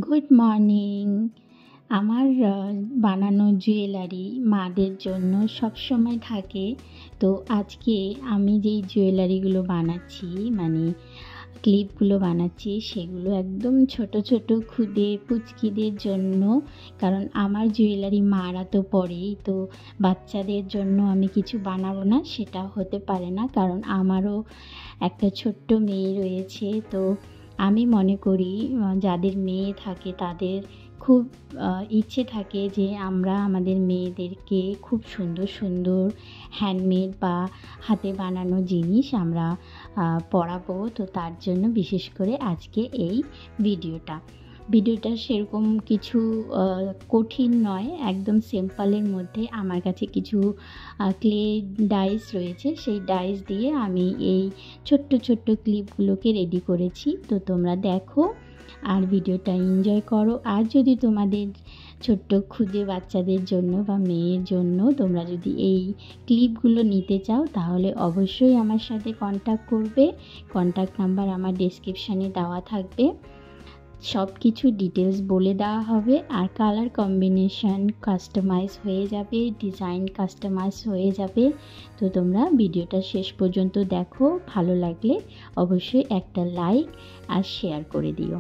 Good morning. আমার বানানো jewellery মাদের জন্য সবসময় থাকে। তো আজকে আমি যেই জুয়েলারিগুলো বানাচ্ছি, মানে ক্লিপগুলো বানাচ্ছি, সেগুলো একদম ছোট ছোট খুদে পুচকিদের জন্য। কারণ আমার জুয়েলারি মারা তো পরেই, তো বাচ্চাদের জন্য আমি কিছু বানাবো না সেটা হতে পারে না, কারণ আমারও একটা ছোট্ট মেয়ে রয়েছে। তো আমি মনে করি যাদের মেয়ে থাকে তাদের খুব ইচ্ছে থাকে যে আমরা আমাদের মেয়েদেরকে খুব সুন্দর সুন্দর হ্যান্ডমেড বা হাতে বানানো জিনিস আমরা পরাবো। তো তার জন্য বিশেষ করে আজকে এই ভিডিওটা সেরকম কিছু কঠিন নয়, একদম সিম্পলের মধ্যে আমার কাছে কিছু ক্লে ডাইস রয়েছে। সেই ডাইস দিয়ে আমি এই ছোট্ট ছোট্ট ক্লিপগুলোকে রেডি করেছি। তো তোমরা দেখো আর ভিডিওটা এনজয় করো। আর যদি তোমাদের ছোট্ট ক্ষুদে বাচ্চাদের জন্য বা মেয়ের জন্য তোমরা যদি এই ক্লিপগুলো নিতে চাও, তাহলে অবশ্যই আমার সাথে কন্ট্যাক্ট করবে। কন্ট্যাক্ট নাম্বার আমার ডেসক্রিপশানে দেওয়া থাকবে, সব কিছু ডিটেলস বলে দেওয়া হবে। আর কালার কম্বিনেশন কাস্টমাইজ হয়ে যাবে, ডিজাইন কাস্টমাইজ হয়ে যাবে। তো তোমরা ভিডিওটা শেষ পর্যন্ত দেখো, ভালো লাগলে অবশ্যই একটা লাইক আর শেয়ার করে দিও।